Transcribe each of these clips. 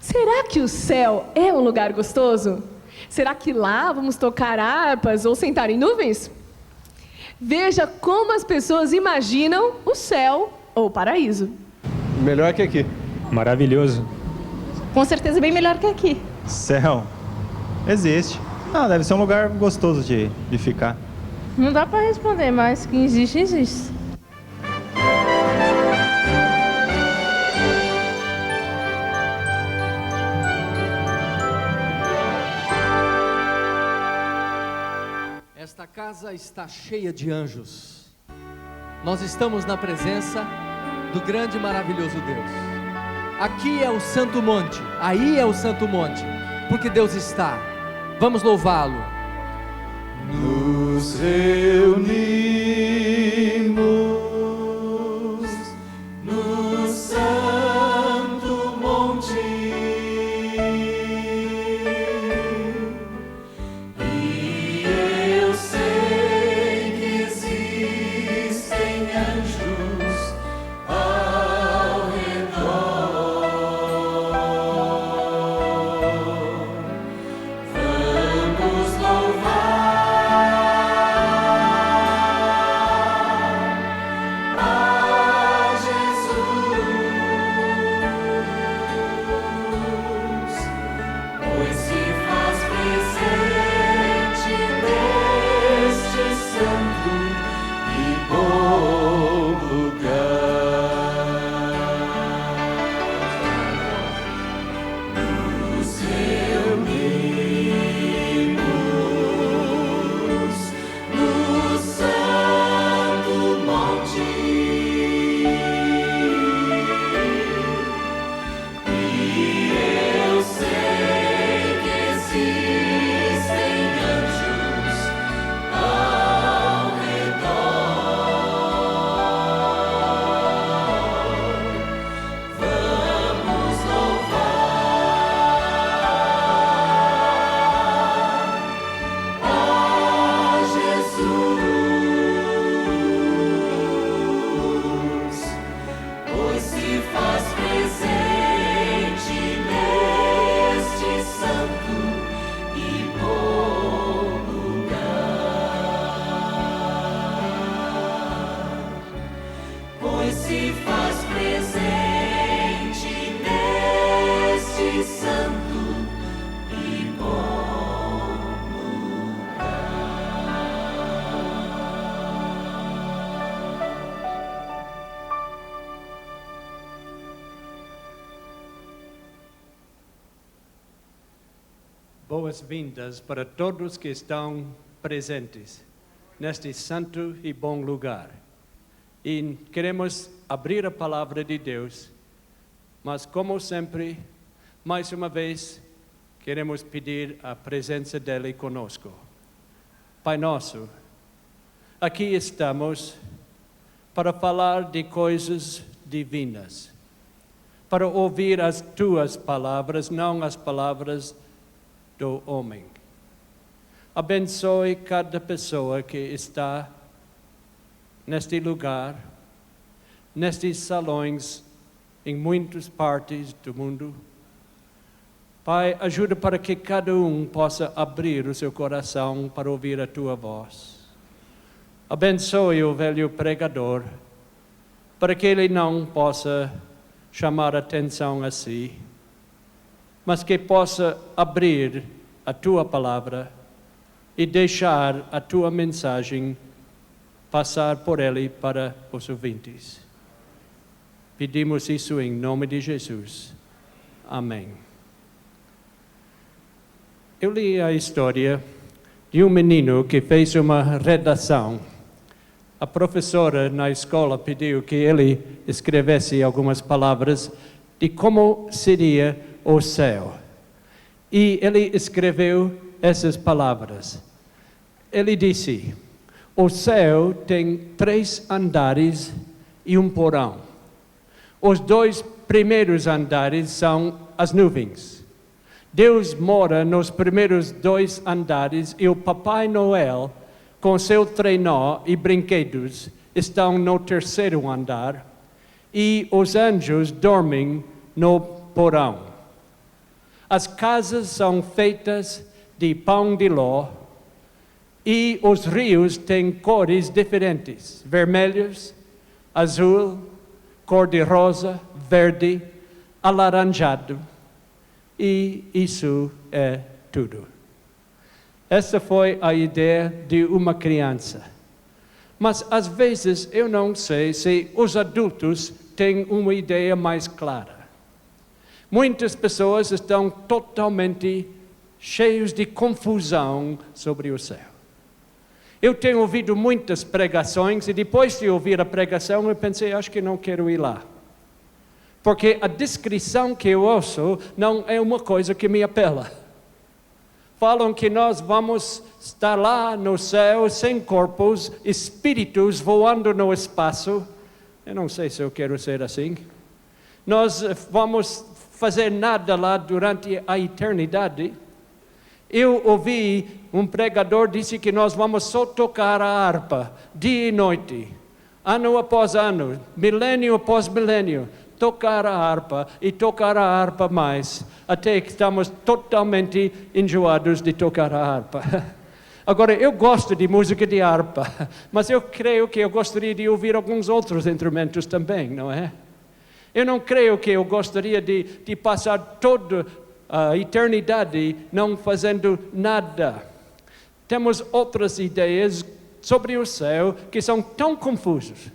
Será que o céu é um lugar gostoso? Será que lá vamos tocar harpas ou sentar em nuvens? Veja como as pessoas imaginam o céu ou o paraíso. Melhor que aqui. Maravilhoso. Com certeza bem melhor que aqui. Céu. Existe. Deve ser um lugar gostoso de ficar. Não dá para responder, mas que existe, existe. Esta casa está cheia de anjos. Nós estamos na presença do grande e maravilhoso Deus. Aqui é o Santo Monte, aí é o Santo Monte, porque Deus está. Vamos louvá-lo. Nos reunimos no Santo Monte. Boas-vindas para todos que estão presentes neste santo e bom lugar. E queremos abrir a palavra de Deus, mas como sempre, mais uma vez, queremos pedir a presença dele conosco. Pai nosso, aqui estamos para falar de coisas divinas, para ouvir as tuas palavras, não as palavras do homem. Abençoe cada pessoa que está neste lugar, nestes salões, em muitas partes do mundo. Pai, ajuda para que cada um possa abrir o seu coração para ouvir a tua voz. Abençoe o velho pregador, para que ele não possa chamar atenção a si, mas que possa abrir a tua palavra e deixar a tua mensagem passar por ele para os ouvintes. Pedimos isso em nome de Jesus. Amém. eu li a história de um menino que fez uma redação. A professora na escola pediu que ele escrevesse algumas palavras de como seria o céu. E ele escreveu essas palavras. Ele disse: o céu tem 3 andares e um porão. Os 2 primeiros andares são as nuvens. Deus mora nos primeiros 2 andares e o Papai Noel, com seu trenó e brinquedos, estão no 3º andar e os anjos dormem no porão. As casas são feitas de pão de ló e os rios têm cores diferentes: vermelhos, azul, cor-de-rosa, verde, alaranjado. E isso é tudo. Essa foi a ideia de uma criança. Mas às vezes eu não sei se os adultos têm uma ideia mais clara. Muitas pessoas estão totalmente cheios de confusão sobre o céu. Eu tenho ouvido muitas pregações e depois de ouvir a pregação eu pensei, acho que não quero ir lá. Porque a descrição que eu ouço não é uma coisa que me apela. Falam que nós vamos estar lá no céu sem corpos, espíritos voando no espaço. Eu não sei se eu quero ser assim. Nós vamos fazer nada lá durante a eternidade. Eu ouvi um pregador disse que nós vamos só tocar a harpa dia e noite, ano após ano, milênio após milênio. Tocar a harpa mais, até que estamos totalmente enjoados de tocar a harpa. Agora, eu gosto de música de harpa, mas eu creio que eu gostaria de ouvir alguns outros instrumentos também, não é? Eu não creio que eu gostaria de passar toda a eternidade não fazendo nada. Temos outras ideias sobre o céu que são tão confusas,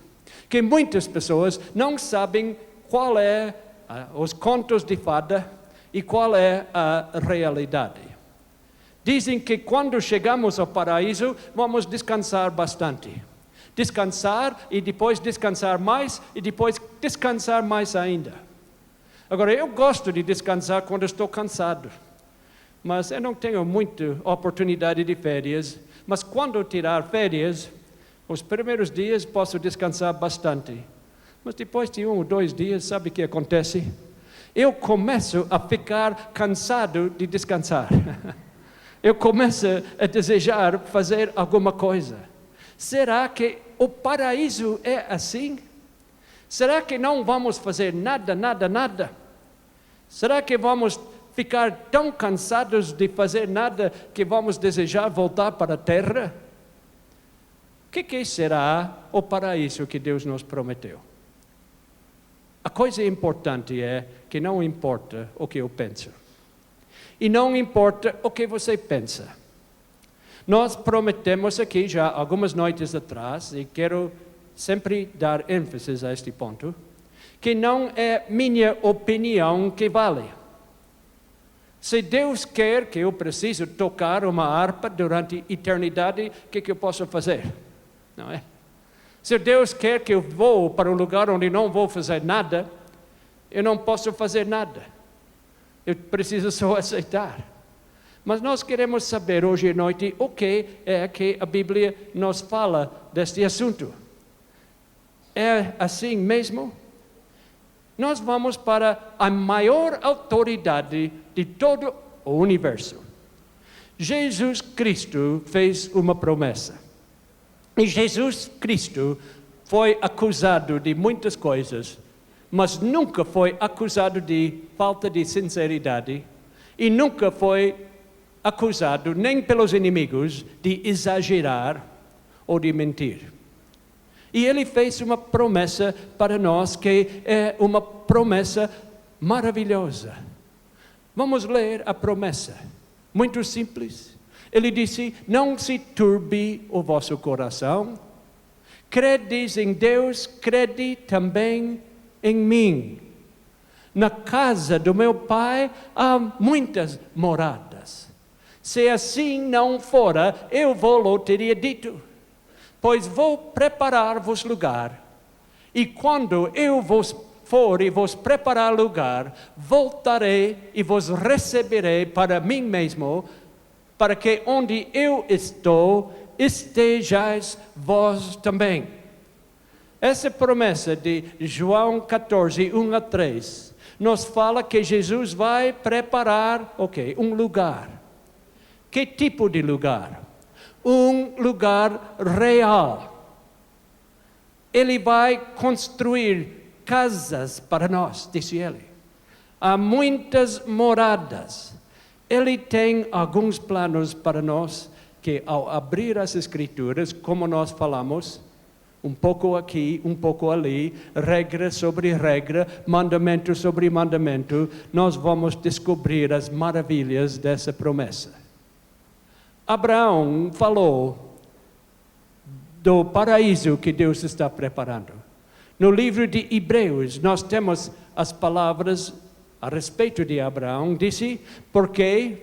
que muitas pessoas não sabem qual é os contos de fada e qual é a realidade. Dizem que quando chegamos ao paraíso, vamos descansar bastante. Descansar e depois descansar mais e depois descansar mais ainda. Agora, eu gosto de descansar quando estou cansado, mas eu não tenho muita oportunidade de férias. Mas quando eu tirar férias, os primeiros dias posso descansar bastante. Mas depois de 1 ou 2 dias, sabe o que acontece? Eu começo a ficar cansado de descansar. Eu começo a desejar fazer alguma coisa. Será que o paraíso é assim? Será que não vamos fazer nada? Será que vamos ficar tão cansados de fazer nada que vamos desejar voltar para a terra? O que será o paraíso que Deus nos prometeu? A coisa importante é que não importa o que eu penso. E não importa o que você pensa. Nós prometemos aqui já algumas noites atrás, e quero sempre dar ênfase a este ponto, que não é minha opinião que vale. Se Deus quer que eu preciso tocar uma harpa durante a eternidade, o que eu posso fazer? Não é? Se Deus quer que eu vou para um lugar onde não vou fazer nada, eu não posso fazer nada. Eu preciso só aceitar. Mas nós queremos saber hoje à noite o que é que a Bíblia nos fala deste assunto. É assim mesmo? Nós vamos para a maior autoridade de todo o universo. Jesus Cristo fez uma promessa. E Jesus Cristo foi acusado de muitas coisas, mas nunca foi acusado de falta de sinceridade e nunca foi acusado, nem pelos inimigos, de exagerar ou de mentir. E ele fez uma promessa para nós que é uma promessa maravilhosa. Vamos ler a promessa. Muito simples. Ele disse, não se turbe o vosso coração. Credes em Deus, crede também em mim. Na casa do meu Pai há muitas moradas. Se assim não fora, eu vou teria dito, pois vou preparar-vos lugar. E quando eu vos for e vos preparar lugar, voltarei e vos receberei para mim mesmo, para que onde eu estou, estejais vós também. Essa promessa de João 14, 1 a 3, nos fala que Jesus vai preparar, um lugar. Que tipo de lugar? Um lugar real. Ele vai construir casas para nós, disse ele. Há muitas moradas. Ele tem alguns planos para nós, que ao abrir as Escrituras, como nós falamos, um pouco aqui, um pouco ali, regra sobre regra, mandamento sobre mandamento, nós vamos descobrir as maravilhas dessa promessa. Abraão falou do paraíso que Deus está preparando. No livro de Hebreus, nós temos as palavras a respeito de Abraão. Disse,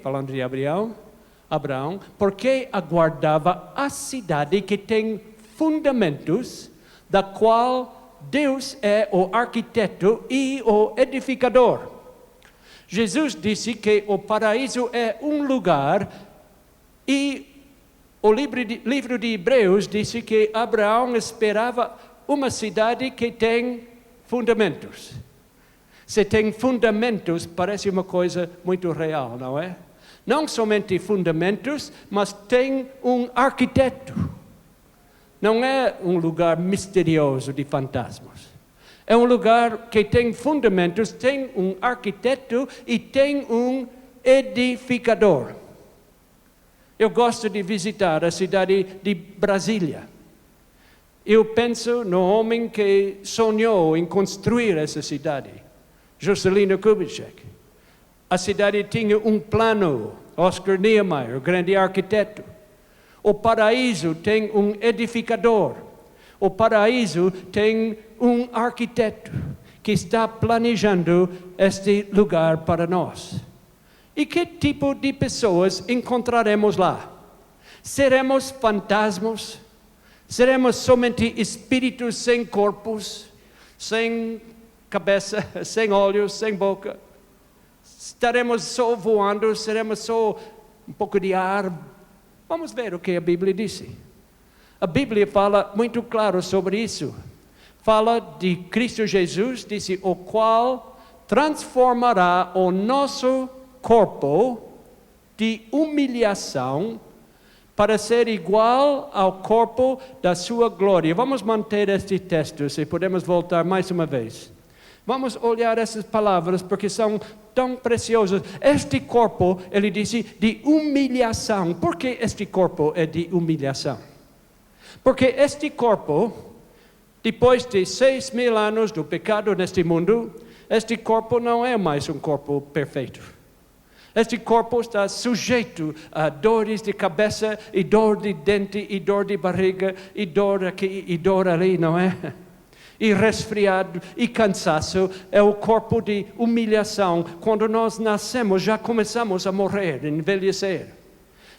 falando de Abraão, porque aguardava a cidade que tem fundamentos, da qual Deus é o arquiteto e o edificador. Jesus disse que o paraíso é um lugar, e o livro de Hebreus disse que Abraão esperava uma cidade que tem fundamentos. Se tem fundamentos, parece uma coisa muito real, não é? Não somente fundamentos, mas tem um arquiteto. Não é um lugar misterioso de fantasmas. É um lugar que tem fundamentos, tem um arquiteto e tem um edificador. Eu gosto de visitar a cidade de Brasília. Eu penso no homem que sonhou em construir essa cidade, Juscelino Kubitschek. A cidade tinha um plano, Oscar Niemeyer, o grande arquiteto. O paraíso tem um edificador. O paraíso tem um arquiteto que está planejando este lugar para nós. E que tipo de pessoas encontraremos lá? Seremos fantasmas? Seremos somente espíritos sem corpos, sem cabeça, sem olhos, sem boca? Estaremos só voando? Seremos só um pouco de ar? Vamos ver o que a Bíblia disse. A Bíblia fala muito claro sobre isso. Fala de Cristo Jesus, disse, o qual transformará o nosso corpo de humilhação para ser igual ao corpo da sua glória. Vamos manter este texto, se podemos voltar mais uma vez. Vamos olhar essas palavras, porque são tão preciosas. Este corpo, ele disse, de humilhação. Por que este corpo é de humilhação? Porque este corpo, depois de 6.000 anos do pecado neste mundo, este corpo não é mais um corpo perfeito. Este corpo está sujeito a dores de cabeça, e dor de dente, e dor de barriga, e dor aqui, e dor ali, não é? E resfriado, e cansaço. É o corpo de humilhação. Quando nós nascemos, já começamos a morrer, a envelhecer.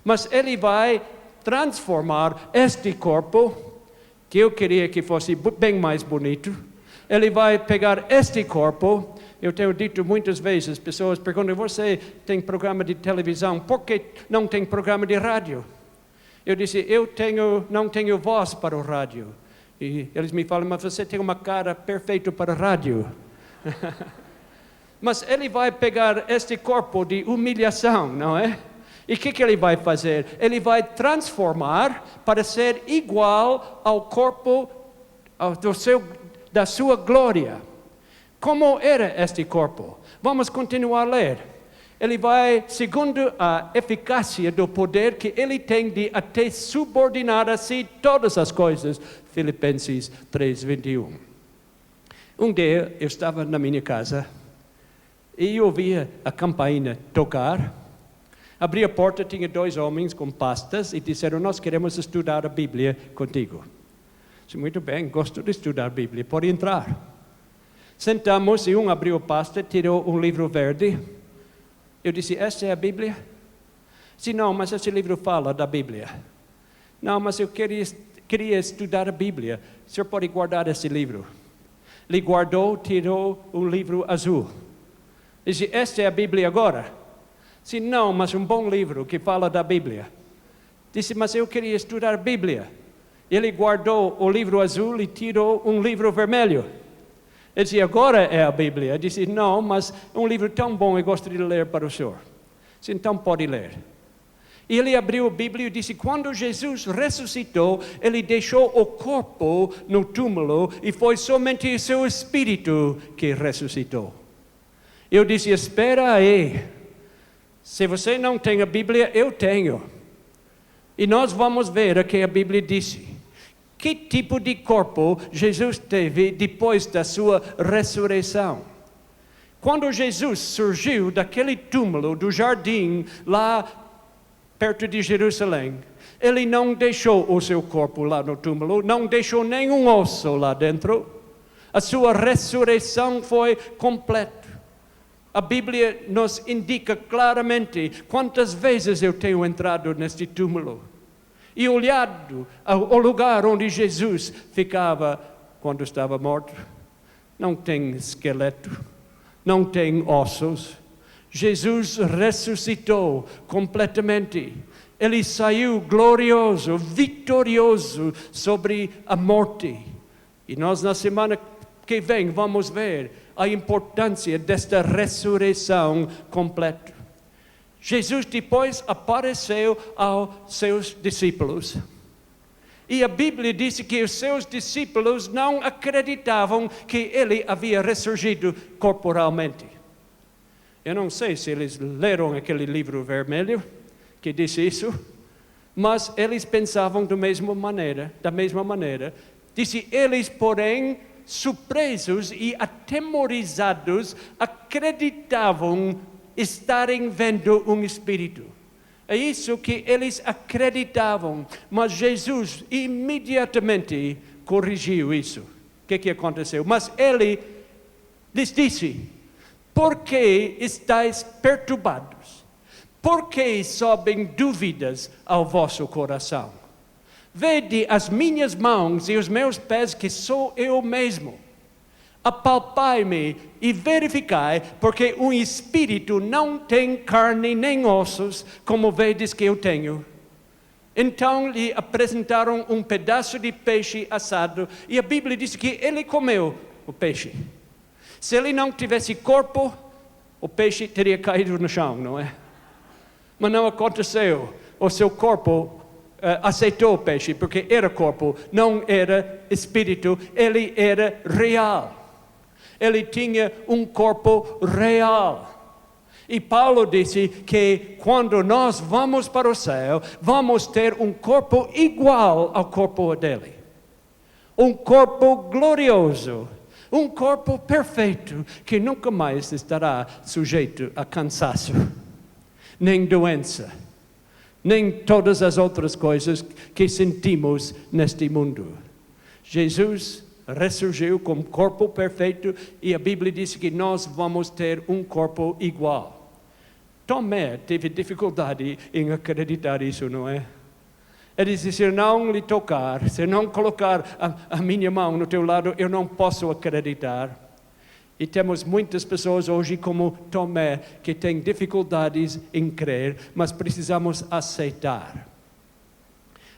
Mas Ele vai transformar este corpo, que eu queria que fosse bem mais bonito. Ele vai pegar este corpo. Eu tenho dito muitas vezes, pessoas perguntam, você tem programa de televisão, por que não tem programa de rádio? Eu disse, não tenho voz para o rádio. E eles me falam, mas você tem uma cara perfeita para rádio. Mas ele vai pegar este corpo de humilhação, não é? E o que ele vai fazer? Ele vai transformar para ser igual ao corpo da sua glória. Como era este corpo? Vamos continuar a ler. Ele vai, segundo a eficácia do poder que ele tem de até subordinar a si todas as coisas. Filipenses 3:21. Um dia eu estava na minha casa e ouvia a campainha tocar. Abri a porta, tinha 2 homens com pastas e disseram, nós queremos estudar a Bíblia contigo. Disse, muito bem, gosto de estudar a Bíblia, pode entrar. Sentamos e um abriu a pasta, tirou um livro verde. Eu disse, esta é a Bíblia? Disse, não, mas esse livro fala da Bíblia. Não, mas eu queria estudar a Bíblia. O senhor pode guardar esse livro. Ele guardou, tirou um livro azul. Disse, esta é a Bíblia agora? Disse, não, mas um bom livro que fala da Bíblia. Disse, mas eu queria estudar a Bíblia. Ele guardou o livro azul e tirou um livro vermelho. Ele disse, agora é a Bíblia. Ele disse, não, mas um livro tão bom eu gostaria de ler para o senhor. Disse, então pode ler. E ele abriu a Bíblia e disse, quando Jesus ressuscitou, ele deixou o corpo no túmulo e foi somente o seu espírito que ressuscitou. Eu disse, espera aí. Se você não tem a Bíblia, eu tenho. E nós vamos ver o que a Bíblia disse. Que tipo de corpo Jesus teve depois da sua ressurreição? Quando Jesus surgiu daquele túmulo do jardim lá perto de Jerusalém, ele não deixou o seu corpo lá no túmulo, não deixou nenhum osso lá dentro. A sua ressurreição foi completa. A Bíblia nos indica claramente quantas vezes eu tenho entrado neste túmulo e olhado ao lugar onde Jesus ficava quando estava morto. Não tem esqueleto, não tem ossos. Jesus ressuscitou completamente. Ele saiu glorioso, vitorioso sobre a morte. E nós na semana que vem vamos ver a importância desta ressurreição completa. Jesus depois apareceu aos seus discípulos. E a Bíblia disse que os seus discípulos não acreditavam que ele havia ressurgido corporalmente. Eu não sei se eles leram aquele livro vermelho que disse isso, mas eles pensavam da mesma maneira. Disse, eles, porém, surpresos e atemorizados, acreditavam estarem vendo um espírito. É isso que eles acreditavam, mas Jesus imediatamente corrigiu isso. O que aconteceu? Mas ele lhes disse, por que estáis perturbados? Por que sobem dúvidas ao vosso coração? Vede as minhas mãos e os meus pés, que sou eu mesmo. Apalpai-me e verificai, porque um espírito não tem carne nem ossos, como vedes que eu tenho. Então lhe apresentaram um pedaço de peixe assado, e a Bíblia diz que ele comeu o peixe. Se ele não tivesse corpo, o peixe teria caído no chão, não é? Mas não aconteceu. O seu corpo aceitou o peixe, porque era corpo, não era espírito, ele era real. Ele tinha um corpo real. E Paulo disse que quando nós vamos para o céu, vamos ter um corpo igual ao corpo dele. Um corpo glorioso. Um corpo perfeito, que nunca mais estará sujeito a cansaço, nem doença, nem todas as outras coisas que sentimos neste mundo. Jesus ressurgiu com um corpo perfeito e a Bíblia diz que nós vamos ter um corpo igual. Tomé teve dificuldade em acreditar isso, não é? Ele disse, se eu não lhe tocar, se eu não colocar a minha mão no teu lado, eu não posso acreditar. E temos muitas pessoas hoje como Tomé, que têm dificuldades em crer, mas precisamos aceitar.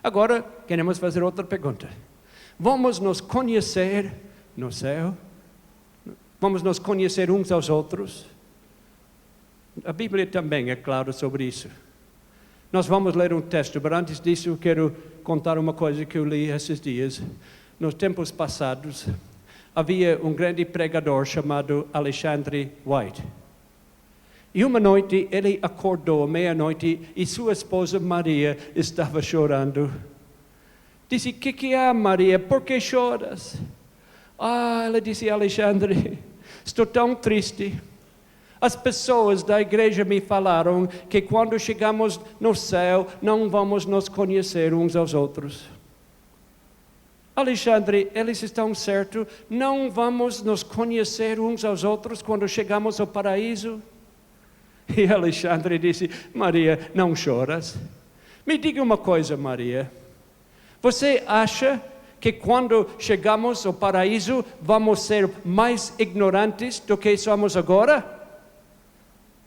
Agora, queremos fazer outra pergunta. Vamos nos conhecer no céu? Vamos nos conhecer uns aos outros? A Bíblia também é clara sobre isso. Nós vamos ler um texto, mas antes disso eu quero contar uma coisa que eu li esses dias. Nos tempos passados, havia um grande pregador chamado Alexander White. E uma noite ele acordou à meia-noite e sua esposa Maria estava chorando. Disse, que há, Maria? Por que choras? Ela disse, Alexandre, estou tão triste. As pessoas da igreja me falaram que quando chegamos no céu, não vamos nos conhecer uns aos outros. Alexandre, eles estão certos, não vamos nos conhecer uns aos outros quando chegamos ao paraíso? E Alexandre disse, Maria, não choras? Me diga uma coisa, Maria. Você acha que quando chegamos ao paraíso vamos ser mais ignorantes do que somos agora?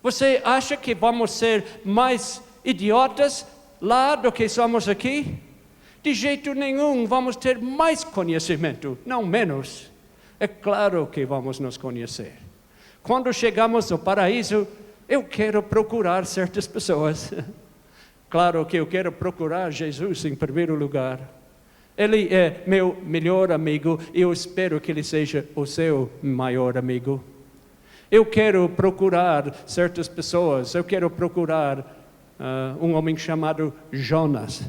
Você acha que vamos ser mais idiotas lá do que somos aqui? De jeito nenhum, vamos ter mais conhecimento, não menos. É claro que vamos nos conhecer. Quando chegamos ao paraíso, eu quero procurar certas pessoas. Claro que eu quero procurar Jesus em primeiro lugar. Ele é meu melhor amigo e eu espero que ele seja o seu maior amigo. Eu quero procurar certas pessoas. Eu quero procurar um homem chamado Jonas.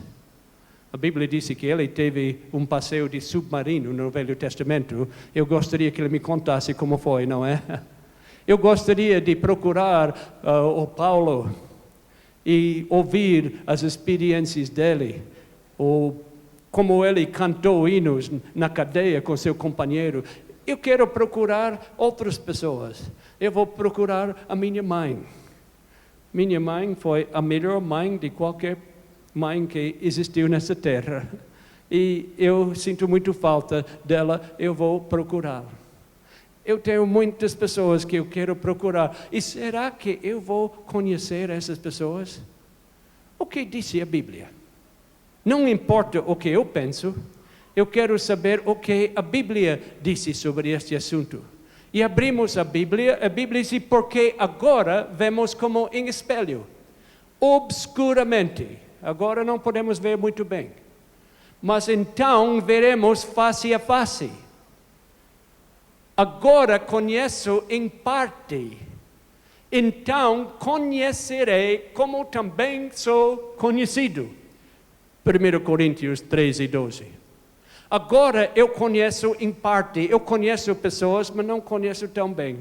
A Bíblia diz que ele teve um passeio de submarino no Velho Testamento. Eu gostaria que ele me contasse como foi, não é? Eu gostaria de procurar o Paulo e ouvir as experiências dele, ou como ele cantou hinos na cadeia com seu companheiro. Eu quero procurar outras pessoas. Eu vou procurar a minha mãe. Minha mãe foi a melhor mãe de qualquer mãe que existiu nessa terra. E eu sinto muito falta dela, eu vou procurar. Eu tenho muitas pessoas que eu quero procurar. E será que eu vou conhecer essas pessoas? O que disse a Bíblia? Não importa o que eu penso, eu quero saber o que a Bíblia disse sobre este assunto. E abrimos a Bíblia diz, porque agora vemos como em espelho, obscuramente. Agora não podemos ver muito bem. Mas então veremos face a face. Agora conheço em parte. Então conhecerei como também sou conhecido. 1 Coríntios 13:12. Agora eu conheço em parte. Eu conheço pessoas, mas não conheço tão bem.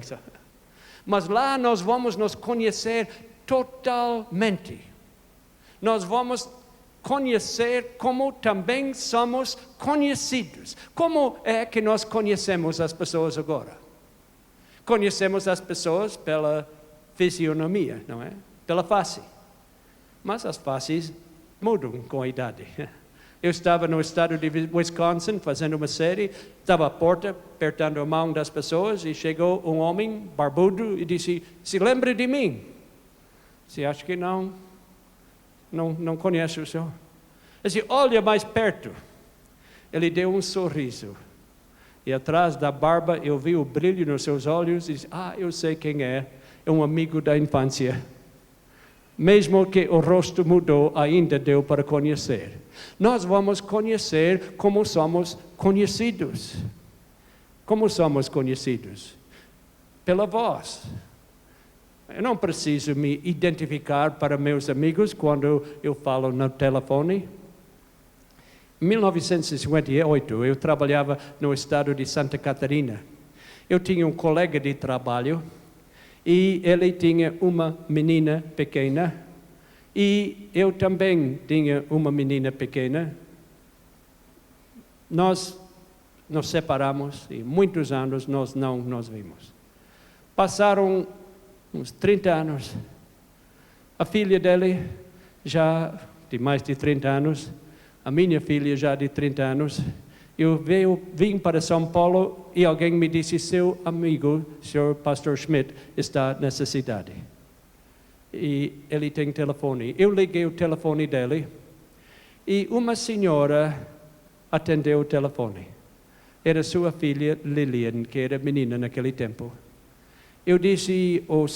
Mas lá nós vamos nos conhecer totalmente. Nós vamos conhecer como também somos conhecidos. Como é que nós conhecemos as pessoas agora? Conhecemos as pessoas pela fisionomia, não é? Pela face. Mas as faces mudam com a idade. Eu estava no estado de Wisconsin fazendo uma série, estava à porta, apertando a mão das pessoas e chegou um homem barbudo e disse, se lembra de mim? Você acha que não conhece o senhor? Ele disse, olha mais perto. Ele deu um sorriso. E atrás da barba eu vi o brilho nos seus olhos e disse, eu sei quem é um amigo da infância. Mesmo que o rosto mudou, ainda deu para conhecer. Nós vamos conhecer como somos conhecidos. Como somos conhecidos? Pela voz. Eu não preciso me identificar para meus amigos quando eu falo no telefone. Em 1958, eu trabalhava no estado de Santa Catarina. Eu tinha um colega de trabalho e ele tinha uma menina pequena e eu também tinha uma menina pequena. Nós nos separamos e muitos anos nós não nos vimos. Passaram uns 30 anos. A filha dele já de mais de 30 anos, a minha filha já de 30 anos. Eu vim para São Paulo e alguém me disse, seu amigo, senhor pastor Schmidt, está nessa cidade. E ele tem telefone. Eu liguei o telefone dele e uma senhora atendeu o telefone. Era sua filha Lilian, que era menina naquele tempo. Eu disse, o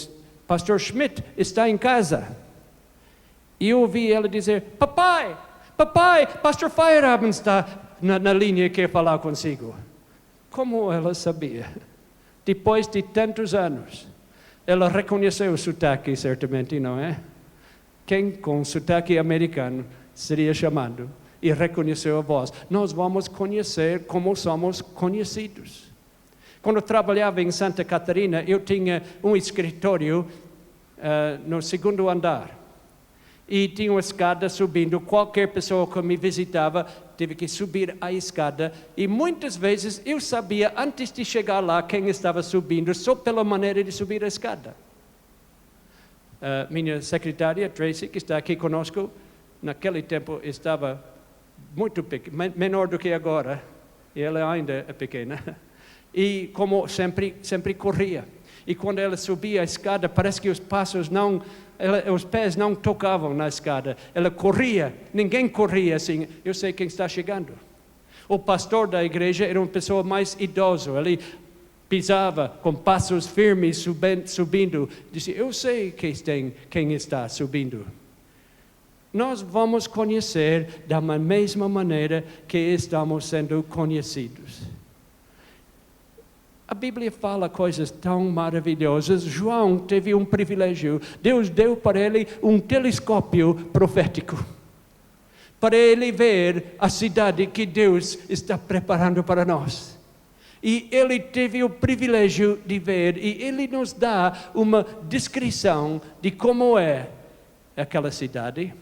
pastor Schmidt está em casa. E eu ouvi ela dizer, papai, pastor Feierabend está na linha e quer falar consigo. Como ela sabia? Depois de tantos anos, ela reconheceu o sotaque, certamente, não é? Quem com sotaque americano seria chamado e reconheceu a voz. Nós vamos conhecer como somos conhecidos. Quando eu trabalhava em Santa Catarina, eu tinha um escritório no segundo andar. E tinha uma escada subindo. Qualquer pessoa que me visitava teve que subir a escada. E muitas vezes eu sabia, antes de chegar lá, quem estava subindo, só pela maneira de subir a escada. Minha secretária, Tracy, que está aqui conosco, naquele tempo estava muito pequena, menor do que agora, e ela ainda é pequena. E como sempre corria. E quando ela subia a escada, parece que os pés não tocavam na escada. Ela corria, ninguém corria assim, eu sei quem está chegando. O pastor da igreja era uma pessoa mais idosa, ele pisava com passos firmes subindo, disse, eu sei quem está subindo. Nós vamos conhecer da mesma maneira que estamos sendo conhecidos. A Bíblia fala coisas tão maravilhosas. João teve um privilégio. Deus deu para ele um telescópio profético, para ele ver a cidade que Deus está preparando para nós. E ele teve o privilégio de ver, e ele nos dá uma descrição de como é aquela cidade.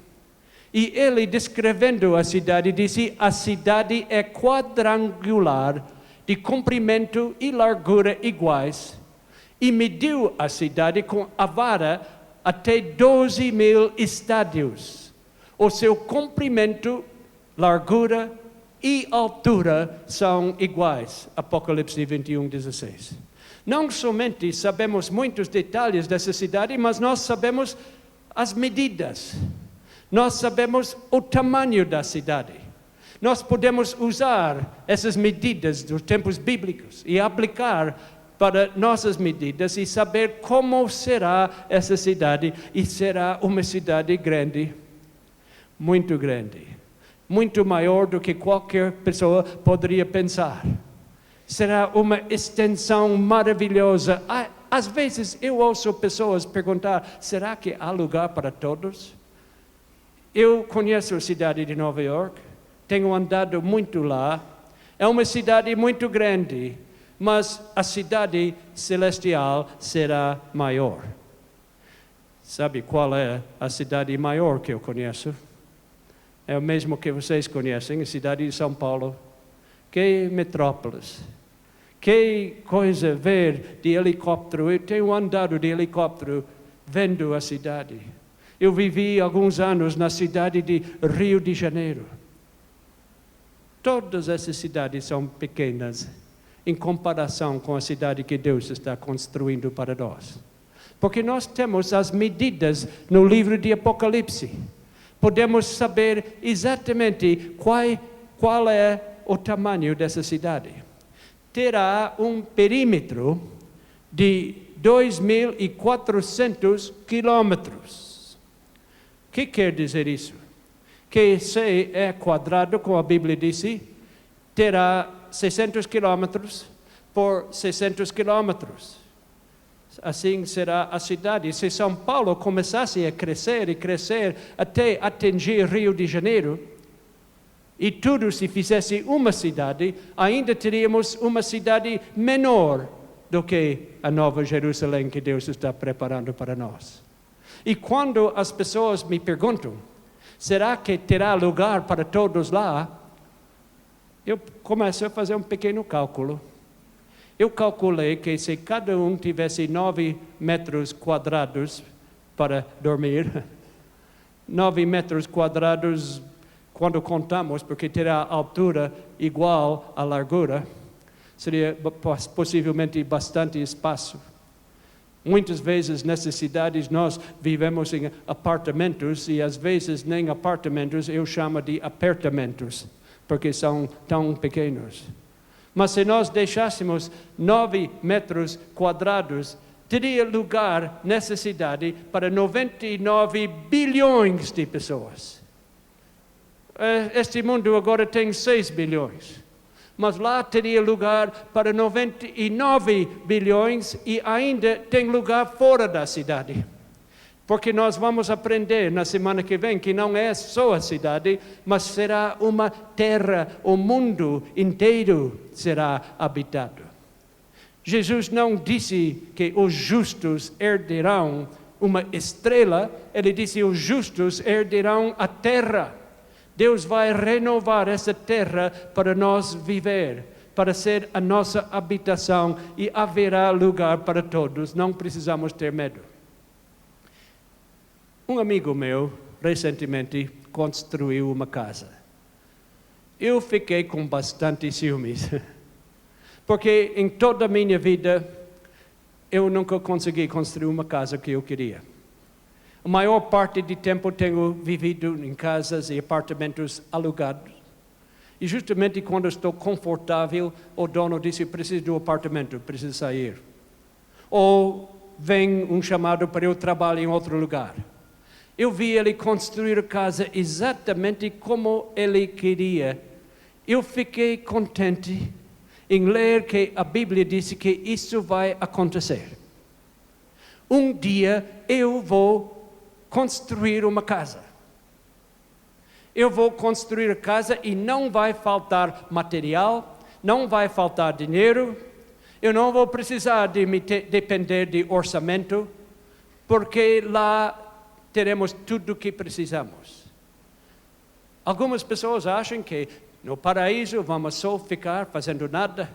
E ele, descrevendo a cidade, disse, a cidade é quadrangular, de comprimento e largura iguais, e mediu a cidade com a vara até 12.000 estádios. O seu comprimento, largura e altura são iguais. Apocalipse 21:16. Não somente sabemos muitos detalhes dessa cidade, mas nós sabemos as medidas. Nós sabemos o tamanho da cidade. Nós podemos usar essas medidas dos tempos bíblicos e aplicar para nossas medidas e saber como será essa cidade. E será uma cidade grande, muito grande, muito maior do que qualquer pessoa poderia pensar. Será uma extensão maravilhosa. Às vezes eu ouço pessoas perguntar, será que há lugar para todos? Eu conheço a cidade de Nova York. Tenho andado muito lá. É uma cidade muito grande, mas a cidade celestial será maior. Sabe qual é a cidade maior que eu conheço? É o mesmo que vocês conhecem, a cidade de São Paulo. Que metrópolis. Que coisa ver de helicóptero. Eu tenho andado de helicóptero vendo a cidade. Eu vivi alguns anos na cidade de Rio de Janeiro. Todas essas cidades são pequenas em comparação com a cidade que Deus está construindo para nós. Porque nós temos as medidas no livro de Apocalipse. Podemos saber exatamente qual é o tamanho dessa cidade. Terá um perímetro de 2.400 quilômetros. O que quer dizer isso? Que se é quadrado, como a Bíblia disse, terá 600 quilômetros por 600 quilômetros. Assim será a cidade. Se São Paulo começasse a crescer e crescer até atingir Rio de Janeiro, e tudo se fizesse uma cidade, ainda teríamos uma cidade menor do que a Nova Jerusalém que Deus está preparando para nós. E quando as pessoas me perguntam, será que terá lugar para todos lá? Eu começo a fazer um pequeno cálculo. Eu calculei que se cada um tivesse 9 metros quadrados para dormir, 9 metros quadrados, quando contamos, porque terá altura igual à largura, seria possivelmente bastante espaço. Muitas vezes nessas cidades nós vivemos em apartamentos e às vezes nem apartamentos, eu chamo de apertamentos, porque são tão pequenos. Mas se nós deixássemos 9 metros quadrados, teria lugar nessa cidade para 99 bilhões de pessoas. Este mundo agora tem 6 bilhões. Mas lá teria lugar para 99 bilhões e ainda tem lugar fora da cidade. Porque nós vamos aprender na semana que vem que não é só a cidade, mas será uma terra, o mundo inteiro será habitado. Jesus não disse que os justos herdarão uma estrela, ele disse que os justos herdarão a terra. Deus vai renovar essa terra para nós viver, para ser a nossa habitação e haverá lugar para todos, não precisamos ter medo. Um amigo meu, recentemente, construiu uma casa. Eu fiquei com bastante ciúmes, porque em toda a minha vida, eu nunca consegui construir uma casa que eu queria. A maior parte do tempo tenho vivido em casas e apartamentos alugados. E justamente quando estou confortável, o dono disse, preciso do apartamento, preciso sair. Ou vem um chamado para eu trabalhar em outro lugar. Eu vi ele construir a casa exatamente como ele queria. Eu fiquei contente em ler que a Bíblia disse que isso vai acontecer. Um dia eu vou construir uma casa. Eu vou construir a casa e não vai faltar material, não vai faltar dinheiro, eu não vou precisar de depender de orçamento, porque lá teremos tudo o que precisamos. Algumas pessoas acham que no paraíso vamos só ficar fazendo nada.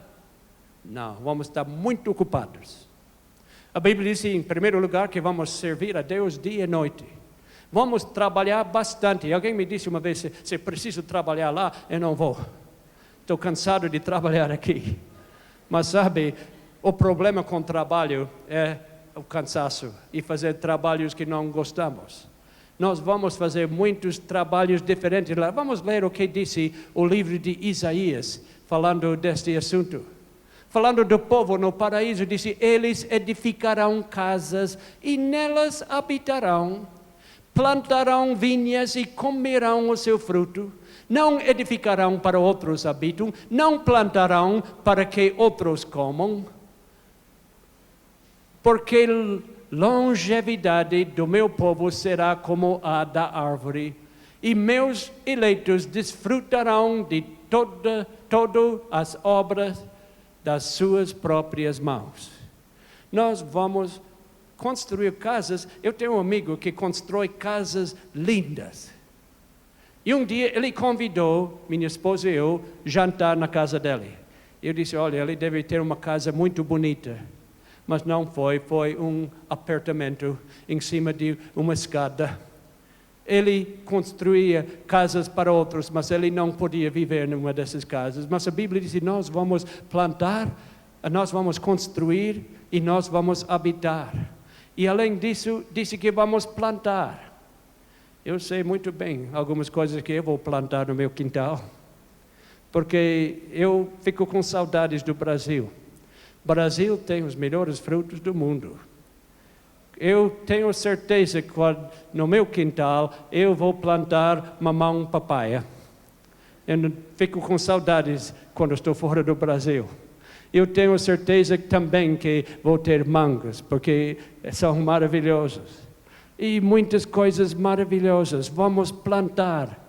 Não, vamos estar muito ocupados. A Bíblia diz em primeiro lugar que vamos servir a Deus dia e noite. Vamos trabalhar bastante. Alguém me disse uma vez, se preciso trabalhar lá, eu não vou. Estou cansado de trabalhar aqui. Mas sabe, o problema com o trabalho é o cansaço e fazer trabalhos que não gostamos. Nós vamos fazer muitos trabalhos diferentes lá. Vamos ler o que disse o livro de Isaías, falando deste assunto. Falando do povo no paraíso, disse, eles edificarão casas e nelas habitarão, plantarão vinhas e comerão o seu fruto. Não edificarão para outros habitam, não plantarão para que outros comam, porque longevidade do meu povo será como a da árvore, e meus eleitos desfrutarão de todas as obras das suas próprias mãos. Nós vamos construir casas. Eu tenho um amigo que constrói casas lindas. E um dia ele convidou minha esposa e eu jantar na casa dele. Eu disse, olha, ele deve ter uma casa muito bonita. Mas não foi um apartamento em cima de uma escada. Ele construía casas para outros, mas ele não podia viver numa dessas casas. Mas a Bíblia diz, nós vamos plantar, nós vamos construir e nós vamos habitar. E além disso, disse que vamos plantar. Eu sei muito bem algumas coisas que eu vou plantar no meu quintal, porque eu fico com saudades do Brasil. O Brasil tem os melhores frutos do mundo. Eu tenho certeza que no meu quintal eu vou plantar mamão papaya. Eu não fico com saudades quando estou fora do Brasil. Eu tenho certeza também que vou ter mangos, porque são maravilhosos. E muitas coisas maravilhosas. Vamos plantar.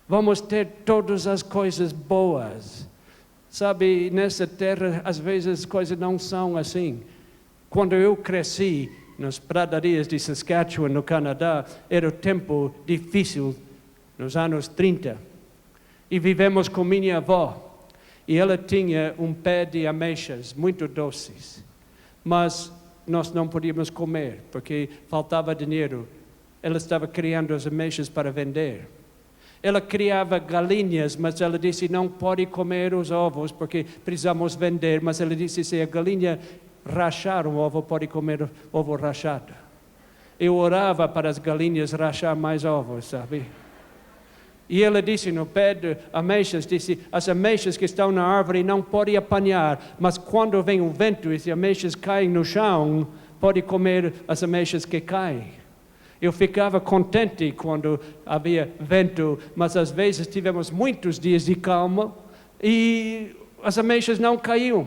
Vamos ter todas as coisas boas. Sabe, nessa terra, às vezes as coisas não são assim. Quando eu cresci nas pradarias de Saskatchewan, no Canadá, era um tempo difícil, nos anos 30. E vivemos com minha avó. E ela tinha um pé de ameixas muito doces. Mas nós não podíamos comer, porque faltava dinheiro. Ela estava criando as ameixas para vender. Ela criava galinhas, mas ela disse, não pode comer os ovos, porque precisamos vender. Mas ela disse, se a galinha rachar um ovo, pode comer ovo rachado. Eu orava para as galinhas rachar mais ovos, sabe? E ela disse no pé de ameixas, disse, as ameixas que estão na árvore não podem apanhar, mas quando vem um vento e as ameixas caem no chão, pode comer as ameixas que caem. Eu ficava contente quando havia vento, mas às vezes tivemos muitos dias de calma e as ameixas não caíam.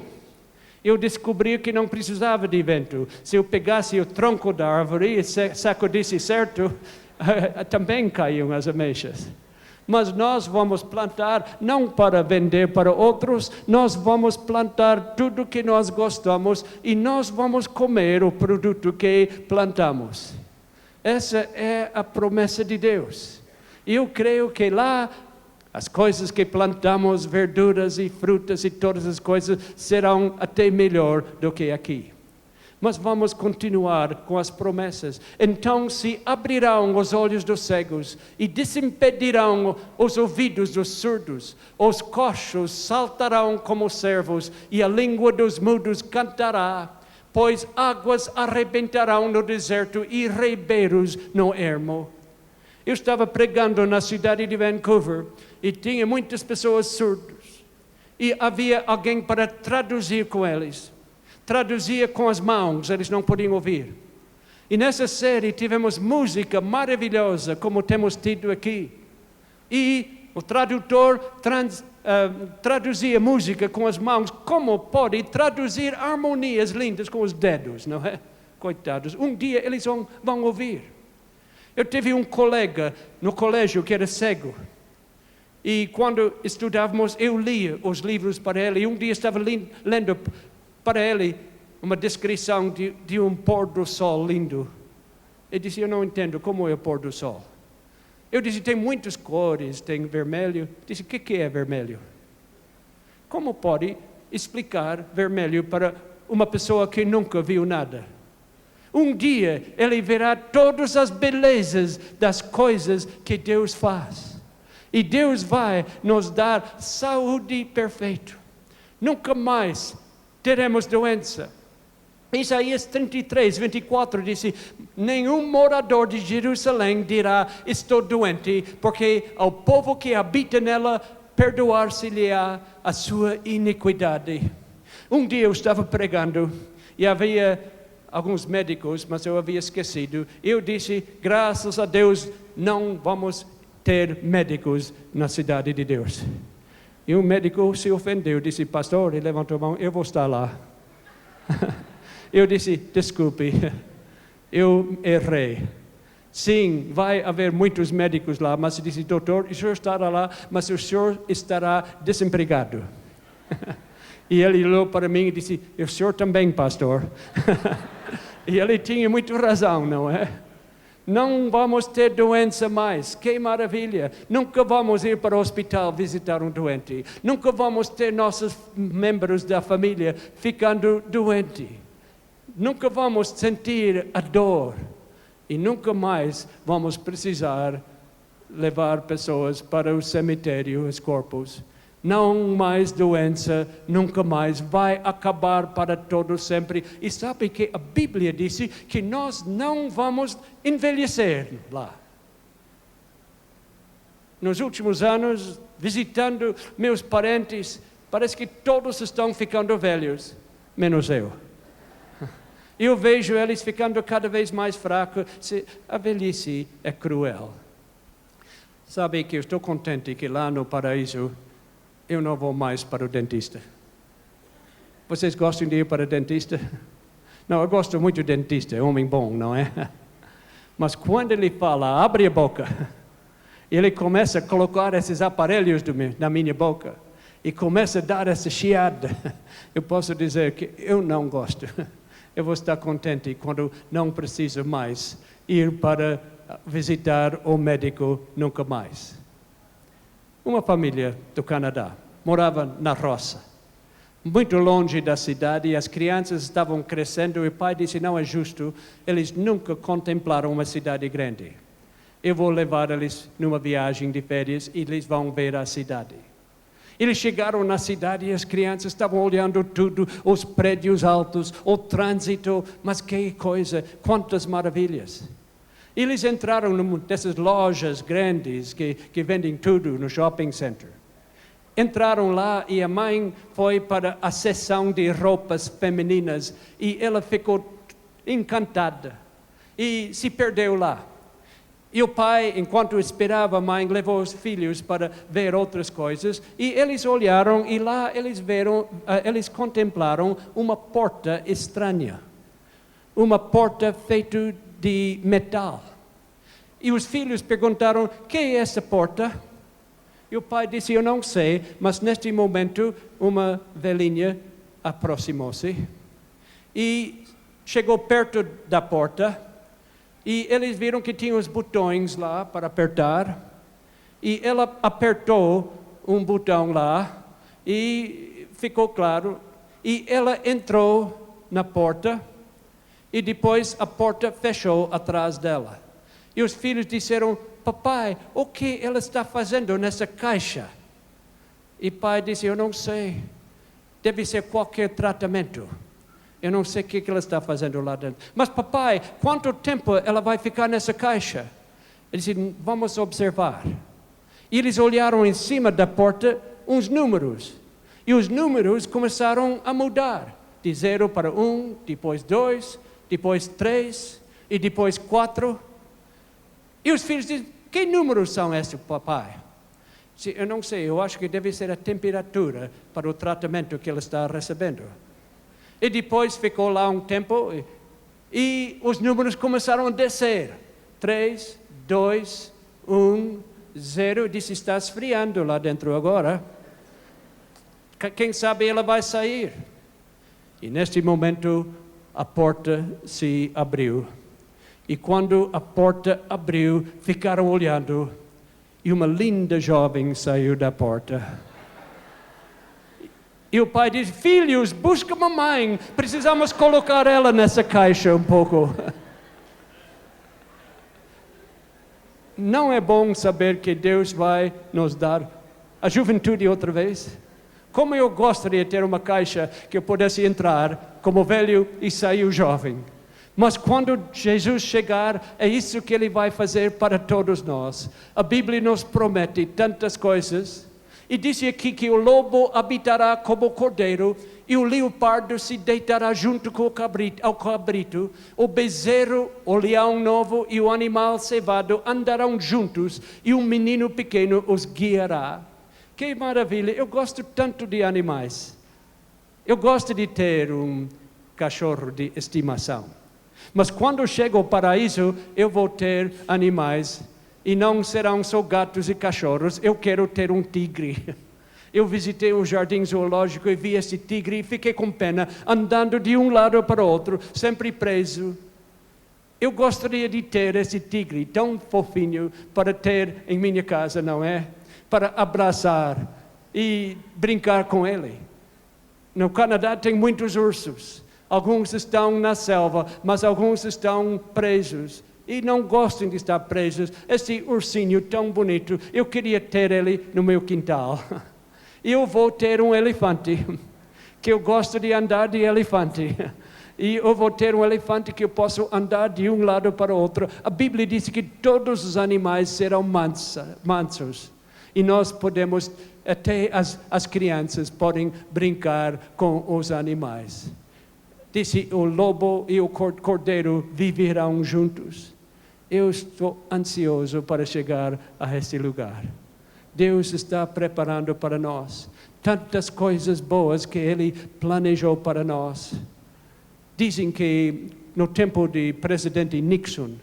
Eu descobri que não precisava de vento. Se eu pegasse o tronco da árvore e sacudisse certo, também caíam as ameixas. Mas nós vamos plantar não para vender para outros, nós vamos plantar tudo que nós gostamos e nós vamos comer o produto que plantamos. Essa é a promessa de Deus. E eu creio que lá as coisas que plantamos, verduras e frutas e todas as coisas serão até melhor do que aqui. mas vamos continuar com as promessas. Então se abrirão os olhos dos cegos e desimpedirão os ouvidos dos surdos. Os coxos saltarão como servos e a língua dos mudos cantará, pois águas arrebentarão no deserto e ribeiros no ermo. Eu estava pregando na cidade de Vancouver e tinha muitas pessoas surdas. E havia alguém para traduzir com eles. Traduzia com as mãos, eles não podiam ouvir. E nessa série tivemos música maravilhosa, como temos tido aqui. E o tradutor traduzia música com as mãos, como pode traduzir harmonias lindas com os dedos, não é? Coitados, um dia eles vão ouvir. Eu tive um colega no colégio que era cego. E quando estudávamos, eu lia os livros para ele. E um dia estava lendo para ele uma descrição de um pôr do sol lindo. Ele disse, eu não entendo como é o pôr do sol. Eu disse, tem muitas cores, tem vermelho. Ele disse, o que é vermelho? Como pode explicar vermelho para uma pessoa que nunca viu nada? Um dia ele verá todas as belezas das coisas que Deus faz. E Deus vai nos dar saúde perfeita. Nunca mais teremos doença. Isaías 33, 24 disse, nenhum morador de Jerusalém dirá, estou doente, porque ao povo que habita nela, perdoar-se-lhe-á a sua iniquidade. Um dia eu estava pregando e havia alguns médicos, mas eu havia esquecido. Eu disse, graças a Deus, não vamos ter médicos na cidade de Deus. E um médico se ofendeu, disse, pastor, ele levantou a mão, eu vou estar lá. Eu disse, desculpe, eu errei. Sim, vai haver muitos médicos lá, mas disse, doutor, o senhor estará lá, mas o senhor estará desempregado. E ele olhou para mim e disse, o senhor também, pastor. E ele tinha muita razão, não é? Não vamos ter doença mais, que maravilha. Nunca vamos ir para o hospital visitar um doente. Nunca vamos ter nossos membros da família ficando doentes. Nunca vamos sentir a dor. E nunca mais vamos precisar levar pessoas para o cemitério, os corpos. Não mais doença, nunca mais, vai acabar para todo sempre. E sabe que a Bíblia disse que nós não vamos envelhecer lá. Nos últimos anos, visitando meus parentes, parece que todos estão ficando velhos, menos eu. Eu vejo eles ficando cada vez mais fracos. A velhice é cruel. Sabe que eu estou contente que lá no paraíso eu não vou mais para o dentista. Vocês gostam de ir para o dentista? Não, eu gosto muito do dentista, é um homem bom, não é? Mas quando ele fala, abre a boca, ele começa a colocar esses aparelhos na minha boca e começa a dar essa chiada. Eu posso dizer que eu não gosto. Eu vou estar contente quando não preciso mais ir para visitar o médico nunca mais. Uma família do Canadá morava na roça, muito longe da cidade, e as crianças estavam crescendo e o pai disse, não é justo, eles nunca contemplaram uma cidade grande. Eu vou levar eles numa viagem de férias e eles vão ver a cidade. Eles chegaram na cidade e as crianças estavam olhando tudo, os prédios altos, o trânsito, mas que coisa, quantas maravilhas. Eles entraram numa dessas lojas grandes que vendem tudo no shopping center. Entraram lá e a mãe foi para a seção de roupas femininas e ela ficou encantada e se perdeu lá. E o pai, enquanto esperava a mãe, levou os filhos para ver outras coisas e eles olharam e lá eles contemplaram uma porta estranha. Uma porta feita de metal. E os filhos perguntaram, que é essa porta? E o pai disse, eu não sei, mas neste momento uma velhinha aproximou-se e chegou perto da porta e eles viram que tinha os botões lá para apertar e ela apertou um botão lá e ficou claro e ela entrou na porta E depois a porta fechou atrás dela. E os filhos disseram: papai, o que ela está fazendo nessa caixa? E pai disse: eu não sei. Deve ser qualquer tratamento. Eu não sei o que ela está fazendo lá dentro. Mas papai, quanto tempo ela vai ficar nessa caixa? Ele disse: vamos observar. E eles olharam em cima da porta uns números. E os números começaram a mudar. De 0 para 1, depois 2, depois 3 e depois 4. E os filhos dizem: que números são esses, papai? Disse: eu não sei, eu acho que deve ser a temperatura para o tratamento que ela está recebendo. E depois ficou lá um tempo e os números começaram a descer. 3, 2, 1, 0. Disse: está esfriando lá dentro agora. Quem sabe ela vai sair. E neste momento a porta se abriu. E quando a porta abriu, ficaram olhando. E uma linda jovem saiu da porta. E o pai disse: filhos, busca mamãe. Precisamos colocar ela nessa caixa um pouco. Não é bom saber que Deus vai nos dar a juventude outra vez? Como eu gostaria de ter uma caixa que eu pudesse entrar como velho e sair jovem. Mas quando Jesus chegar, é isso que Ele vai fazer para todos nós. A Bíblia nos promete tantas coisas. E disse aqui que o lobo habitará como o cordeiro, e o leopardo se deitará junto com ao cabrito. O bezerro, o leão novo e o animal cevado andarão juntos, e um menino pequeno os guiará. Que maravilha! Eu gosto tanto de animais. Eu gosto de ter um cachorro de estimação. Mas quando chego ao paraíso, eu vou ter animais. E não serão só gatos e cachorros. Eu quero ter um tigre. Eu visitei um jardim zoológico e vi esse tigre e fiquei com pena, andando de um lado para o outro, sempre preso. Eu gostaria de ter esse tigre tão fofinho para ter em minha casa, não é? Para abraçar e brincar com ele. No Canadá tem muitos ursos. Alguns estão na selva, mas alguns estão presos. E não gostam de estar presos. Esse ursinho tão bonito, eu queria ter ele no meu quintal. Eu vou ter um elefante, que eu gosto de andar de elefante. E eu vou ter um elefante que eu posso andar de um lado para o outro. A Bíblia diz que todos os animais serão mansos. E nós podemos, até as crianças podem brincar com os animais. Disse: o lobo e o cordeiro viverão juntos. Eu estou ansioso para chegar a este lugar. Deus está preparando para nós tantas coisas boas que Ele planejou para nós. Dizem que no tempo do presidente Nixon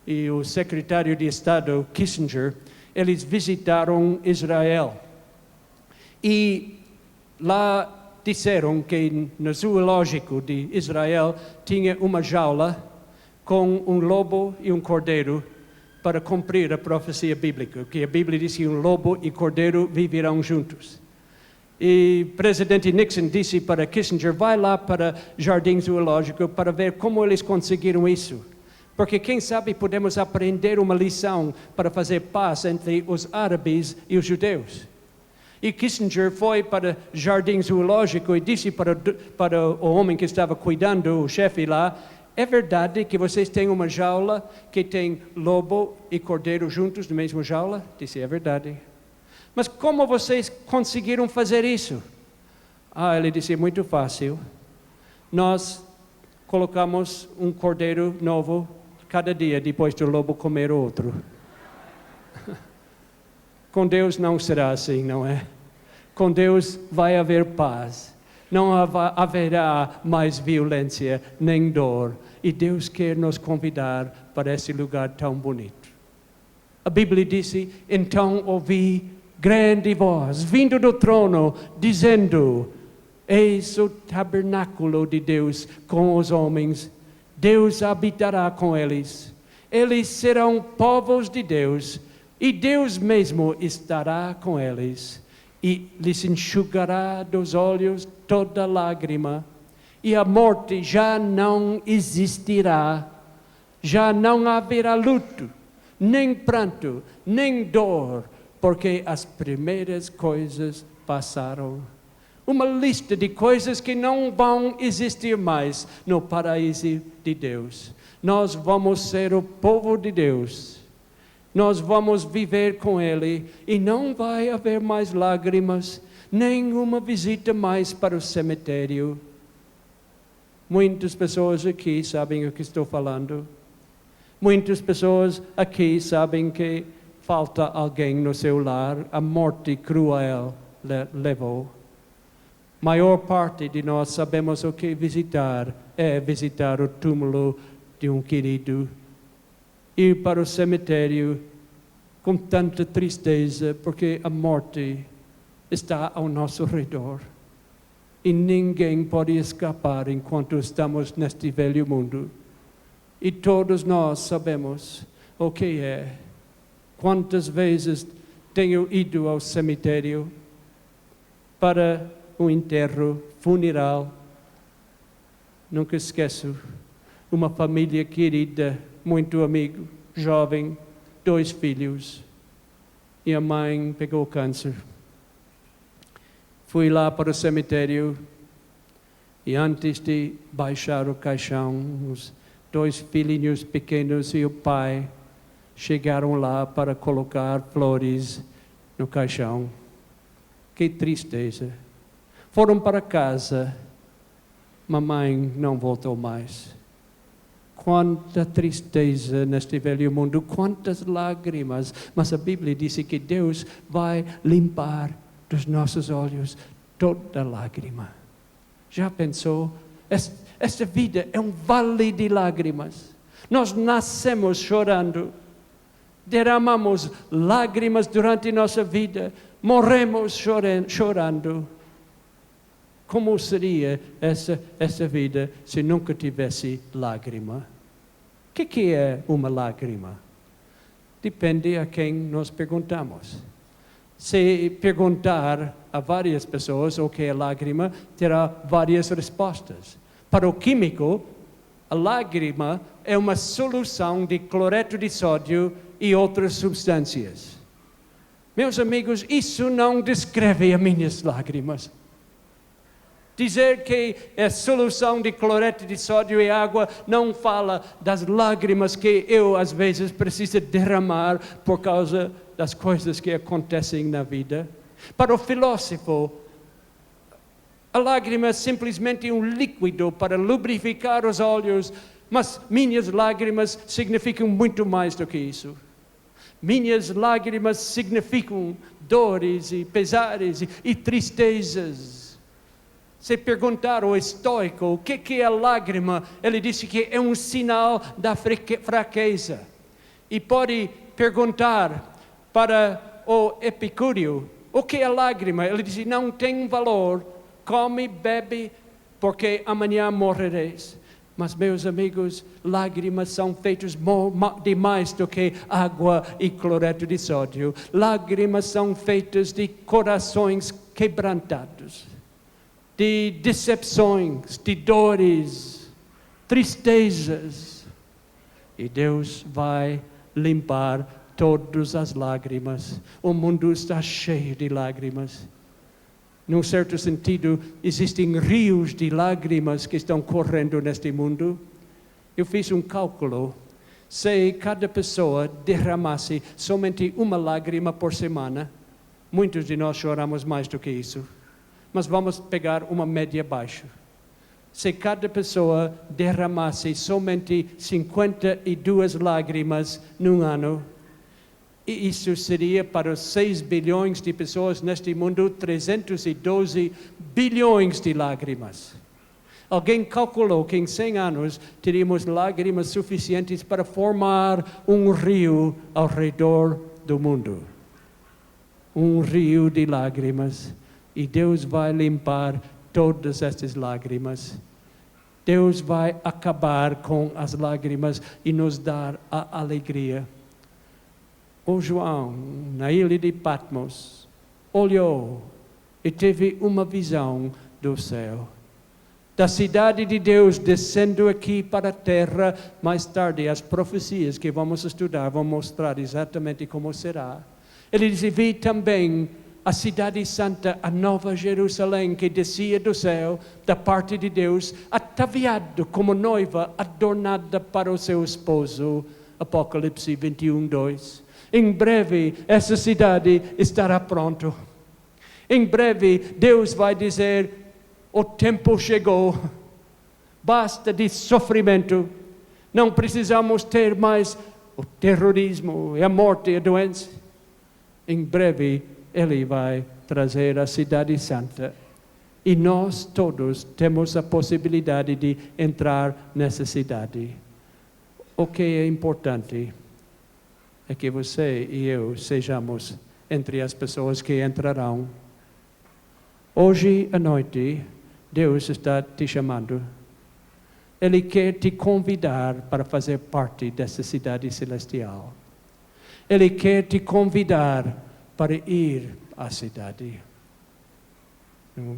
e o secretário de Estado Kissinger, eles visitaram Israel. E lá disseram que no zoológico de Israel tinha uma jaula com um lobo e um cordeiro para cumprir a profecia bíblica, que a Bíblia diz que um lobo e cordeiro viverão juntos. E o presidente Nixon disse para Kissinger: vai lá para o jardim zoológico para ver como eles conseguiram isso. Porque quem sabe podemos aprender uma lição para fazer paz entre os árabes e os judeus. E Kissinger foi para o jardim zoológico e disse para o homem que estava cuidando, o chefe lá: é verdade que vocês têm uma jaula que tem lobo e cordeiro juntos na mesma jaula? Disse: é verdade. Mas como vocês conseguiram fazer isso? Ele disse: muito fácil. Nós colocamos um cordeiro novo cada dia depois do lobo comer outro. Com Deus não será assim, não é? Com Deus vai haver paz. Não haverá mais violência nem dor. E Deus quer nos convidar para esse lugar tão bonito. A Bíblia disse: então ouvi grande voz vindo do trono, dizendo: eis o tabernáculo de Deus com os homens. Deus habitará com eles. Eles serão povos de Deus, e Deus mesmo estará com eles. E lhes enxugará dos olhos toda lágrima, e a morte já não existirá. Já não haverá luto, nem pranto, nem dor, porque as primeiras coisas passaram. Uma lista de coisas que não vão existir mais no paraíso de Deus. Nós vamos ser o povo de Deus. Nós vamos viver com Ele e não vai haver mais lágrimas, nenhuma visita mais para o cemitério. Muitas pessoas aqui sabem o que estou falando. Muitas pessoas aqui sabem que falta alguém no seu lar, a morte cruel levou. Maior parte de nós sabemos o que visitar é visitar o túmulo de um querido, ir para o cemitério com tanta tristeza, porque a morte está ao nosso redor. E ninguém pode escapar enquanto estamos neste velho mundo. E todos nós sabemos o que é. Quantas vezes tenho ido ao cemitério para um enterro, funeral. Nunca esqueço, uma família querida, muito amigo, jovem, 2 filhos. E a mãe pegou câncer. Fui lá para o cemitério e antes de baixar o caixão, os 2 filhinhos pequenos e o pai chegaram lá para colocar flores no caixão. Que tristeza. Foram para casa. Mamãe não voltou mais. Quanta tristeza neste velho mundo, quantas lágrimas. Mas a Bíblia diz que Deus vai limpar dos nossos olhos toda lágrima. Já pensou? Esta vida é um vale de lágrimas. Nós nascemos chorando, derramamos lágrimas durante nossa vida, morremos chorando. Como seria essa vida se nunca tivesse lágrima? O que é uma lágrima? Depende a quem nós perguntamos. Se perguntar a várias pessoas o que é lágrima, terá várias respostas. Para o químico, a lágrima é uma solução de cloreto de sódio e outras substâncias. Meus amigos, isso não descreve as minhas lágrimas. Dizer que é solução de cloreto de sódio e água não fala das lágrimas que eu às vezes preciso derramar por causa das coisas que acontecem na vida. Para o filósofo, a lágrima é simplesmente um líquido para lubrificar os olhos, mas minhas lágrimas significam muito mais do que isso. Minhas lágrimas significam dores e pesares e tristezas. Se perguntar ao estoico o que é a lágrima, ele disse que é um sinal da fraqueza. E pode perguntar para o epicúreo o que é a lágrima, ele disse, não tem valor, come, bebe, porque amanhã morrereis. Mas, meus amigos, lágrimas são feitas de mais do que água e cloreto de sódio. Lágrimas são feitas de corações quebrantados, de decepções, de dores, tristezas. E Deus vai limpar todas as lágrimas. O mundo está cheio de lágrimas. Num certo sentido, existem rios de lágrimas que estão correndo neste mundo. Eu fiz um cálculo. Se cada pessoa derramasse somente uma lágrima por semana, muitos de nós choramos mais do que isso. Mas vamos pegar uma média baixa. Se cada pessoa derramasse somente 52 lágrimas num ano, e isso seria para os 6 bilhões de pessoas neste mundo, 312 bilhões de lágrimas. Alguém calculou que em 100 anos teríamos lágrimas suficientes para formar um rio ao redor do mundo. Um rio de lágrimas. E Deus vai limpar todas estas lágrimas. Deus vai acabar com as lágrimas e nos dar a alegria. O João, na ilha de Patmos, olhou e teve uma visão do céu. da cidade de Deus descendo aqui para a terra. Mais tarde, as profecias que vamos estudar vão mostrar exatamente como será. Ele diz: vi também a cidade santa, a nova Jerusalém, que descia do céu, da parte de Deus, ataviado como noiva, adornada para o seu esposo. Apocalipse 21:2. Em breve, essa cidade estará pronta. Em breve, Deus vai dizer: o tempo chegou, basta de sofrimento, não precisamos ter mais o terrorismo, a morte e a doença. Em breve, Ele vai trazer a cidade santa. E nós todos temos a possibilidade de entrar nessa cidade. O que é importante é que você e eu sejamos entre as pessoas que entrarão. Hoje à noite, Deus está te chamando. Ele quer te convidar para fazer parte dessa cidade celestial. Ele quer te convidar para ir à cidade.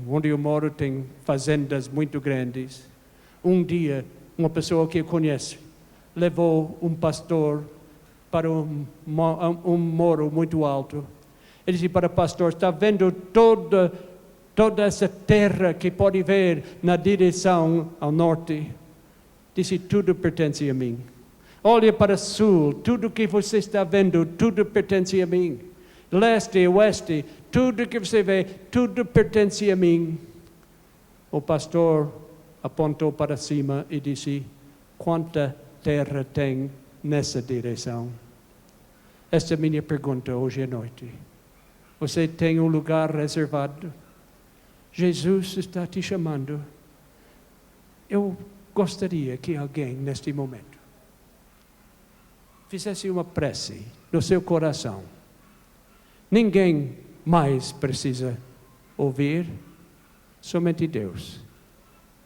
Onde eu moro tem fazendas muito grandes. Um dia, uma pessoa que eu conheço levou um pastor para um morro muito alto. Ele disse para o pastor: está vendo toda essa terra que pode ver na direção ao norte? Disse: tudo pertence a mim. Olha para o sul, tudo que você está vendo, tudo pertence a mim. Leste e oeste, tudo que você vê, tudo pertence a mim. O pastor apontou para cima e disse: quanta terra tem nessa direção? Esta é a minha pergunta hoje à noite. Você tem um lugar reservado? Jesus está te chamando. Eu gostaria que alguém, neste momento, fizesse uma prece no seu coração. Ninguém mais precisa ouvir, somente Deus.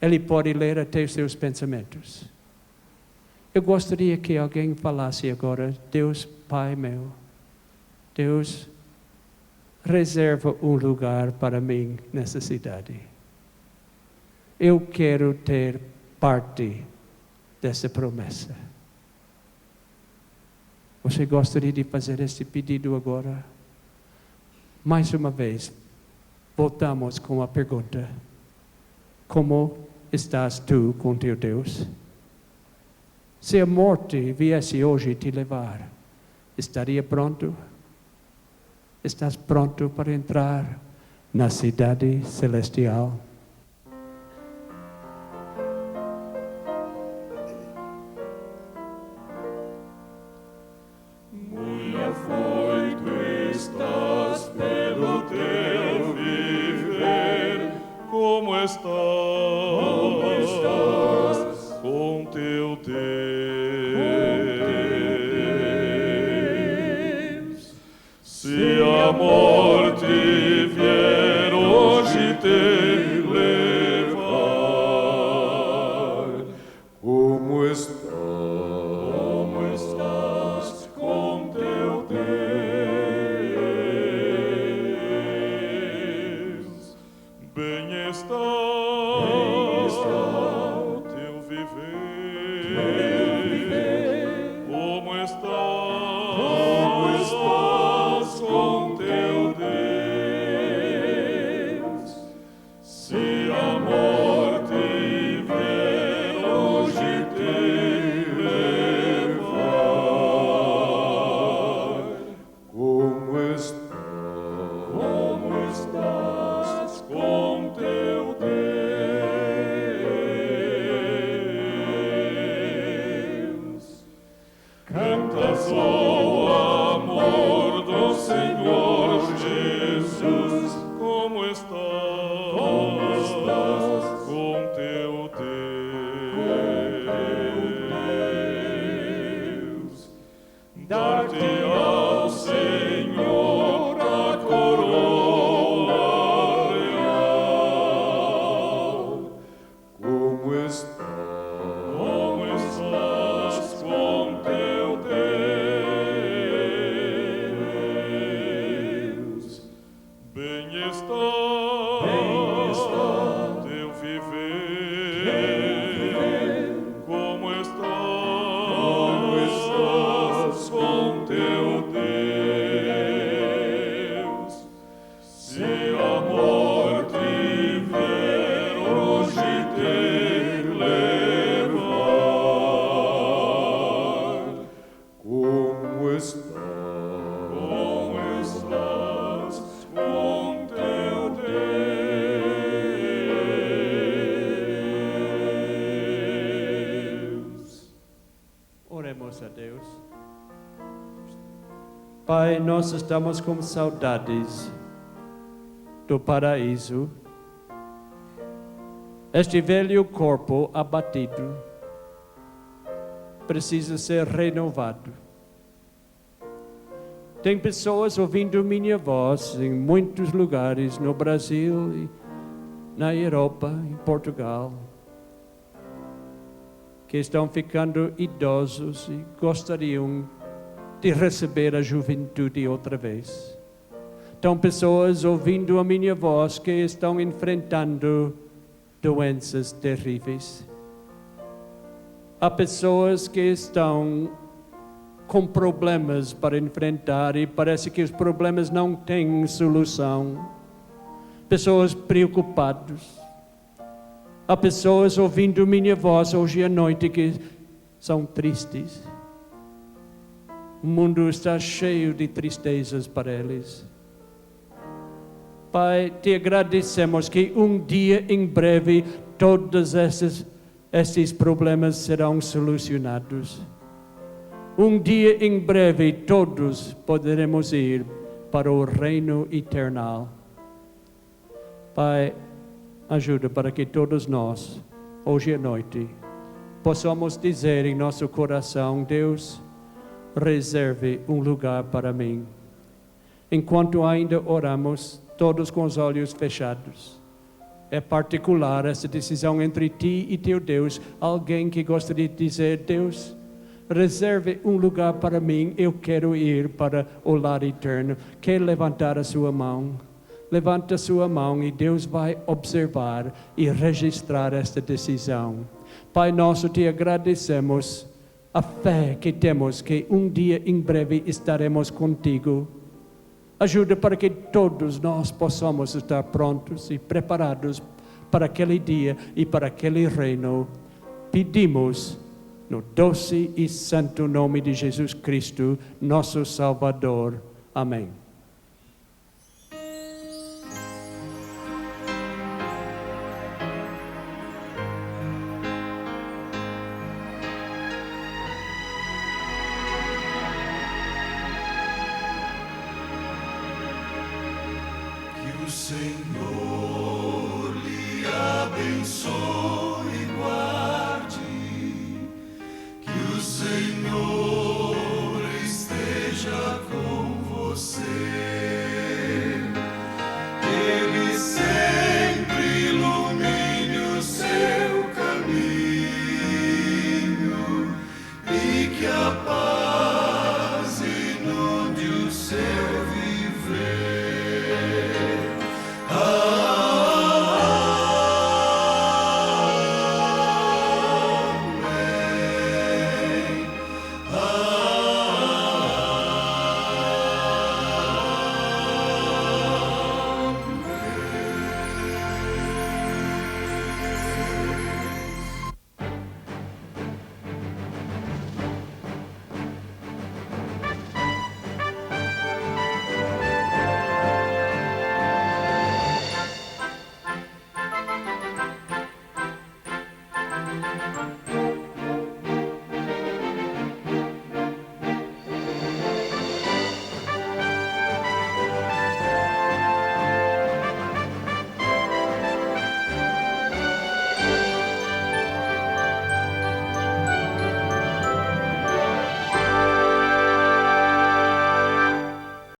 Ele pode ler até os seus pensamentos. Eu gostaria que alguém falasse agora: Deus, Pai meu, Deus, reserva um lugar para mim nessa cidade. Eu quero ter parte dessa promessa. Você gostaria de fazer esse pedido agora? Mais uma vez, voltamos com a pergunta: como estás tu com teu Deus? Se a morte viesse hoje te levar, estaria pronto? Estás pronto para entrar na cidade celestial? Muito afoito estás pelo teu viver, como estás com teu Deus. Se a morte vier hoje te levar, como estás com teu Deus. Bem está o teu viver, como estás com teu Deus. Se a morte vier hoje te levar, como estás com teu Deus. Cantas o amor do Senhor Jesus, como estás com teu Deus. Dar-te ao Senhor a coroa real, como estás com teu Deus. Bem está teu viver, Pai, nós estamos com saudades do paraíso. Este velho corpo abatido precisa ser renovado. Tem pessoas ouvindo minha voz em muitos lugares no Brasil e na Europa, em Portugal, que estão ficando idosos e gostariam de receber a juventude outra vez. Então, pessoas ouvindo a minha voz que estão enfrentando doenças terríveis. Há pessoas que estão com problemas para enfrentar e parece que os problemas não têm solução. Pessoas preocupadas. Há pessoas ouvindo minha voz hoje à noite que são tristes. O mundo está cheio de tristezas para eles. Pai, te agradecemos que um dia em breve todos esses problemas serão solucionados. Um dia em breve todos poderemos ir para o reino eterno. Pai, ajuda para que todos nós, hoje à noite, possamos dizer em nosso coração: Deus, reserve um lugar para mim. Enquanto ainda oramos, todos com os olhos fechados. É particular essa decisão entre ti e teu Deus. Alguém que gostaria de dizer: Deus, reserve um lugar para mim, eu quero ir para o lar eterno. Quer levantar a sua mão? Levanta a sua mão e Deus vai observar e registrar esta decisão. Pai nosso, te agradecemos a fé que temos que um dia em breve estaremos contigo. Ajuda para que todos nós possamos estar prontos e preparados para aquele dia e para aquele reino. Pedimos no doce e santo nome de Jesus Cristo, nosso Salvador. Amém. Que o Senhor lhe abençoe e guarde, que o Senhor esteja com você, que Ele sempre ilumine o seu caminho e que a paz inunde o seu viver.